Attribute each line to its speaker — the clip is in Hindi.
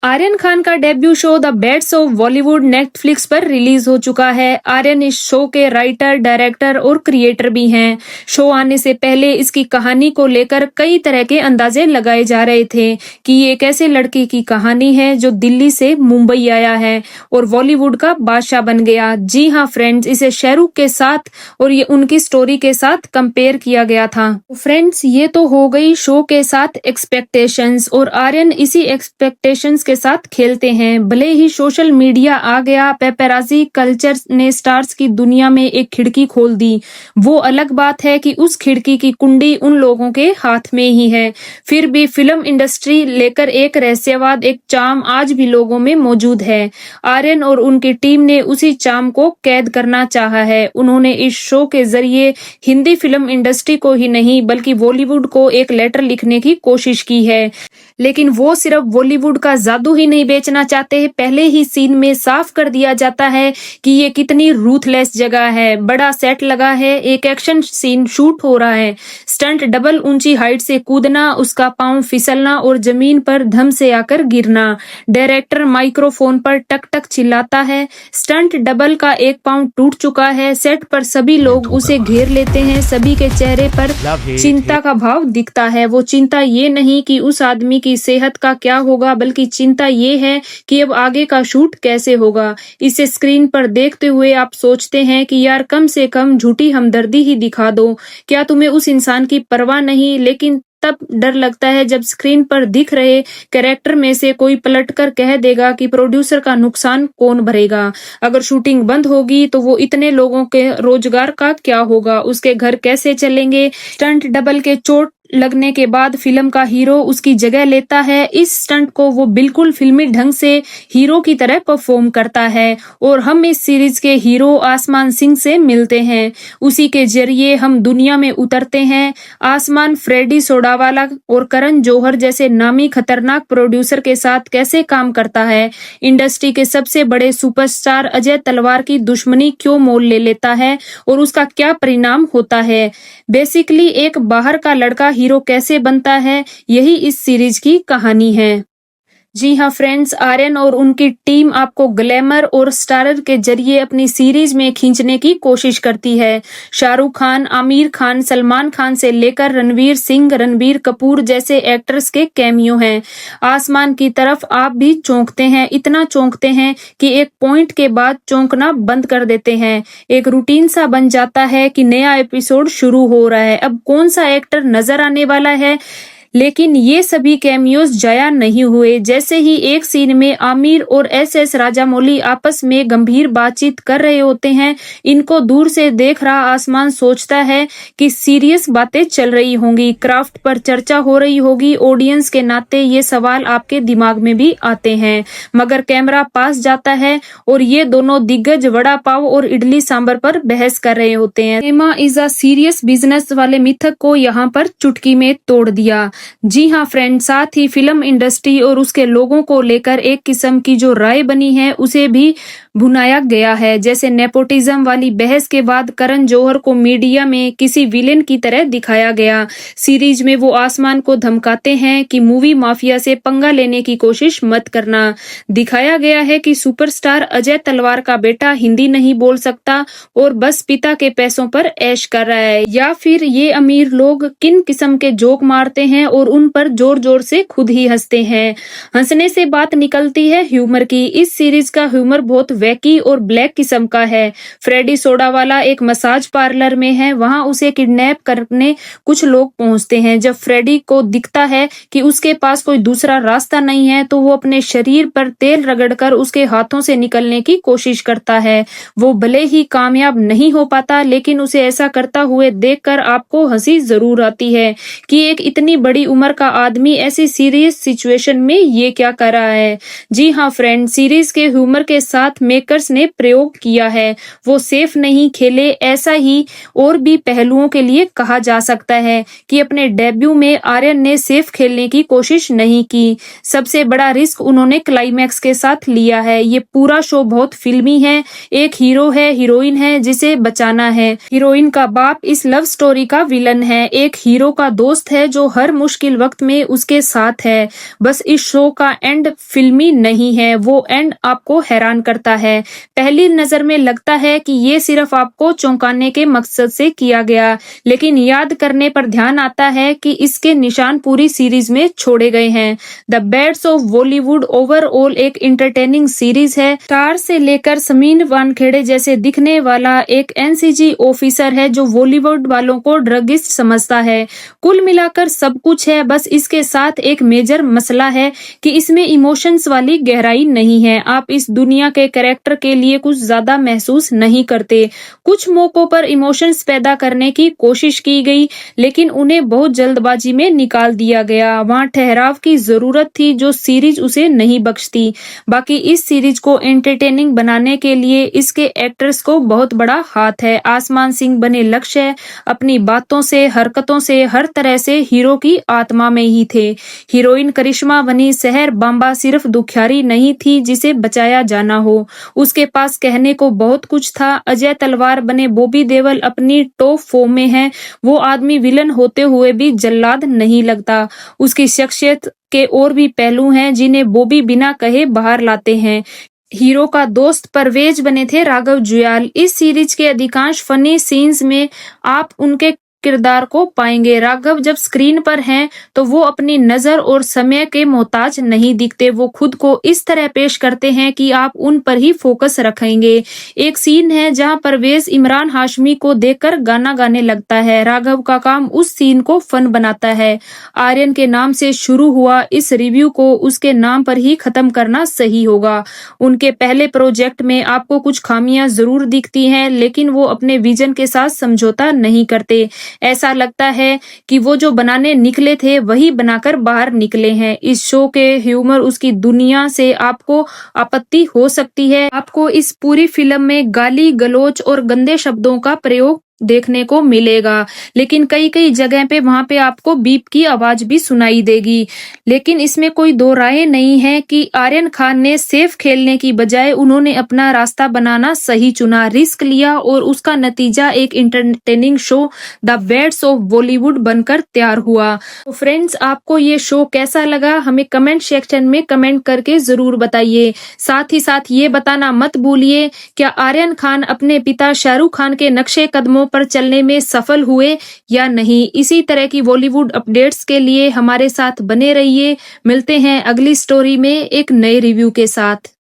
Speaker 1: आर्यन खान का debut show the best of Bollywood Netflix पर रिलीज हो चुका है। आर्यन इस शो के राइटर, डायरेक्टर और क्रिएटर भी हैं। शो आने से पहले इसकी कहानी को लेकर कई तरह के अंदाजे लगाए जा रहे थे कि ये एक ऐसे लड़के की कहानी है जो दिल्ली से मुंबई आया है और बॉलीवुड का बादशाह बन गया। जी हाँ फ्रेंड्स, इसे शाहरुख के साथ और ये उनकी स्टोरी के साथ कंपेयर किया गया था। फ्रेंड्स, ये तो हो गई शो के साथ एक्सपेक्टेशंस और आर्यन इसी एक्सपेक्टेशंस के साथ खेलते हैं। भले ही सोशल मीडिया आ गया, पेपराजी कल्चर ने स्टार्स की दुनिया में एक खिड़की खोल दी, वो अलग बात है कि उस खिड़की की कुंडी उन लोगों के हाथ में ही है। फिर भी फिल्म इंडस्ट्री लेकर एक रहस्यवाद, एक चार्म आज भी लोगों में मौजूद है। आर्यन और उनकी टीम ने उसी चार्म को कैद करना चाहा है। उन्होंने इस शो के जरिए हिंदी फिल्म इंडस्ट्री को ही नहीं बल्कि बॉलीवुड को एक लेटर लिखने की कोशिश की है। लेकिन वो सिर्फ बॉलीवुड का जादू ही नहीं बेचना चाहते, पहले ही सीन में साफ कर दिया जाता है कि ये कितनी रूथलेस जगह है। बड़ा सेट लगा है, एक एक्शन सीन शूट हो रहा है, स्टंट डबल ऊंची हाइट से कूदना, उसका पांव फिसलना और जमीन पर धम से आकर गिरना। डायरेक्टर माइक्रोफोन पर टक टक चिल्लाता है। स्टंट डबल का एक पांव टूट चुका है। सेट पर सभी लोग उसे घेर लेते हैं। सभी के चेहरे पर चिंता का भाव दिखता है। वो चिंता ये नहीं कि उस आदमी की सेहत का क्या होगा, बल्कि चिंता ये है कि अब आगे का शूट कैसे होगा। इसे स्क्रीन पर देखते हुए आप सोचते हैं कि यार कम से कम झूठी हमदर्दी ही दिखा दो, क्या तुम्हें उस इंसान की परवाह नहीं। लेकिन तब डर लगता है जब स्क्रीन पर दिख रहे कैरेक्टर में से कोई पलटकर कह देगा कि प्रोड्यूसर का नुकसान कौन भरेगा। अगर शूटिंग बंद होगी तो वो इतने लोगों के रोजगार का क्या होगा, उसके घर कैसे चलेंगे। स्टंट डबल के चोट लगने के बाद फिल्म का हीरो उसकी जगह लेता है। इस स्टंट को वो बिल्कुल फिल्मी ढंग से हीरो की तरह परफॉर्म करता है और हम इस सीरीज के हीरो आसमान सिंह से मिलते हैं। उसी के जरिए हम दुनिया में उतरते हैं। आसमान फ्रेडी सोडावाला और करण जौहर जैसे नामी खतरनाक प्रोड्यूसर के साथ कैसे काम करता है। इंडस्ट्री के सबसे बड़े सुपरस्टार अजय तलवार की दुश्मनी क्यों मोल ले लेता है और उसका क्या परिणाम होता है। बेसिकली एक बाहर का लड़का हीरो कैसे बनता है, यही इस सीरीज की कहानी है। जी हाँ फ्रेंड्स, आर्यन और उनकी टीम आपको ग्लैमर और स्टारर के जरिए अपनी सीरीज में खींचने की कोशिश करती है। शाहरुख खान, आमिर खान, सलमान खान से लेकर रणवीर सिंह, रणबीर कपूर जैसे एक्टर्स के कैमियो हैं। आसमान की तरफ आप भी चौंकते हैं, इतना चौंकते हैं कि एक पॉइंट के बाद चौंकना बंद कर देते हैं। एक रूटीन सा बन जाता है कि नया एपिसोड शुरू हो रहा है, अब कौन सा एक्टर नजर आने वाला है। लेकिन ये सभी कैमियोज जाया नहीं हुए। जैसे ही एक सीन में आमिर और एस राजामौली आपस में गंभीर बातचीत कर रहे होते हैं, इनको दूर से देख रहा आसमान सोचता है कि सीरियस बातें चल रही होंगी, क्राफ्ट पर चर्चा हो रही होगी। ऑडियंस के नाते ये सवाल आपके दिमाग में भी आते हैं, मगर कैमरा पास जाता है और ये दोनों दिग्गज वड़ा पाव और इडली सांभर पर बहस कर रहे होते हैं। Cinema is a serious business वाले मिथक को यहाँ पर चुटकी में तोड़ दिया। जी हाँ फ्रेंड, साथ ही फिल्म इंडस्ट्री और उसके लोगों को लेकर एक किस्म की जो राय बनी है उसे भी भुनाया गया है। जैसे नेपोटिज्म वाली बहस के बाद करण जौहर को मीडिया में किसी विलेन की तरह दिखाया गया। सीरीज में वो आसमान को धमकाते हैं कि मूवी माफिया से पंगा लेने की कोशिश मत करना। दिखाया गया है कि सुपरस्टार अजय तलवार का बेटा हिंदी नहीं बोल सकता और बस पिता के पैसों पर ऐश कर रहा है, या फिर ये अमीर लोग किन किस्म के जोक मारते हैं और उन पर जोर जोर से खुद ही हंसते हैं। हंसने से बात निकलती है ह्यूमर की। इस सीरीज का ह्यूमर बहुत वैकी और ब्लैक किस्म का है। फ्रेडी सोडावाला एक मसाज पार्लर में है, वहां उसे किडनैप करने कुछ लोग पहुंचते हैं। जब फ्रेडी को दिखता है कि उसके पास कोई दूसरा रास्ता नहीं है तो वो अपने शरीर पर तेल रगड़कर उसके हाथों से निकलने की कोशिश करता है। वो भले ही कामयाब नहीं हो पाता, लेकिन उसे ऐसा करता हुए देखकर आपको हंसी जरूर आती है कि एक इतनी बड़ी उम्र का आदमी ऐसी सीरियस सिचुएशन में ये क्या कर रहा है। जी हाँ फ्रेंड, सीरीज के ह्यूमर के साथ मेकर्स ने प्रयोग किया है। वो सेफ नहीं खेले, ऐसा ही और भी पहलुओं के लिए कहा जा सकता है कि अपने डेब्यू में आर्यन ने सेफ खेलने की कोशिश नहीं की। सबसे बड़ा रिस्क उन्होंने क्लाइमैक्स के साथ लिया है। ये पूरा शो बहुत फिल्मी है। एक हीरो है, हीरोइन है जिसे बचाना है। हीरोइन का बाप इस लव स्टोरी का विलन है। एक हीरो का दोस्त है जो हर मुश्किल वक्त में उसके साथ है। बस इस शो का एंड फिल्मी नहीं है, वो एंड आपको हैरान करता है। पहली नज़र में लगता है कि ये सिर्फ आपको चौंकाने के मकसद से किया गया, लेकिन याद करने पर ध्यान आता है कि इसके निशान पूरी सीरीज में छोड़े गए हैं। The beds of Bollywood overall एक एंटरटेनिंग सीरीज है। स्टार से लेकर समीर वानखेड़े जैसे दिखने वाला एक एनसीजी ऑफिसर है जो बॉलीवुड वालों को ड्रगिस्ट समझता है। कुल मिलाकर सब कुछ है, बस इसके साथ एक मेजर मसला है कि इसमें इमोशंस वाली गहराई नहीं है। आप इस दुनिया के कैरेक्टर के लिए कुछ ज्यादा महसूस नहीं करते। कुछ मौकों पर इमोशंस पैदा करने की कोशिश की गई, लेकिन उन्हें बहुत जल्दबाजी में निकाल दिया गया। वहां ठहराव की जरूरत थी जो सीरीज उसे नहीं बख्शती। बाकी इस सीरीज को एंटरटेनिंग बनाने के लिए इसके एक्टर्स को बहुत बड़ा हाथ है। आसमान सिंह बने लक्ष्य अपनी बातों से, हरकतों से, हर तरह से हीरो की आत्मा में ही थे। हीरोइन करिश्मा बनी सहर बांबा सिर्फ दुखियारी नहीं थी जिसे बचाया जाना हो, उसके पास कहने को बहुत कुछ था। अजय तलवार बने बॉबी देओल अपनी टॉप फॉर्म में है। वो आदमी विलन होते हुए भी जल्लाद नहीं लगता। उसकी शख्सियत के और भी पहलू हैं जिन्हें बॉबी बिना कहे बाहर लाते हैं। हीरो का दोस्त परवेज बने थे राघव जुयाल। इस सीरीज के अधिकांश फनी सीन्स में आप उनके किरदार को पाएंगे। राघव जब स्क्रीन पर हैं तो वो अपनी नजर और समय के मोहताज नहीं दिखते। वो खुद को इस तरह पेश करते हैं कि आप उन पर ही फोकस रखेंगे। एक सीन है जहां परवेज इमरान हाशमी को देखकर गाना गाने लगता है। राघव का काम उस सीन को फन बनाता है। आर्यन के नाम से शुरू हुआ इस रिव्यू को उसके नाम पर ही खत्म करना सही होगा। उनके पहले प्रोजेक्ट में आपको कुछ खामियां जरूर दिखती हैं, लेकिन वो अपने विजन के साथ समझौता नहीं करते। ऐसा लगता है कि वो जो बनाने निकले थे वही बनाकर बाहर निकले हैं। इस शो के ह्यूमर, उसकी दुनिया से आपको आपत्ति हो सकती है। आपको इस पूरी फिल्म में गाली गलौज और गंदे शब्दों का प्रयोग देखने को मिलेगा, लेकिन कई कई जगह पे वहां पे आपको बीप की आवाज भी सुनाई देगी। लेकिन इसमें कोई दो राय नहीं है कि आर्यन खान ने सेफ खेलने की बजाय उन्होंने अपना रास्ता बनाना सही चुना, रिस्क लिया और उसका नतीजा एक entertaining show the beds of Bollywood बनकर तैयार हुआ। तो फ्रेंड्स, आपको ये शो कैसा लगा हमें कमेंट सेक्शन में कमेंट करके जरूर बताइए। साथ ही साथ ये बताना मत भूलिए क्या आर्यन खान अपने पिता शाहरुख खान के नक्शे कदमों पर चलने में सफल हुए या नहीं। इसी तरह की बॉलीवुड अपडेट्स के लिए हमारे साथ बने रहिए। मिलते हैं अगली स्टोरी में एक नए रिव्यू के साथ।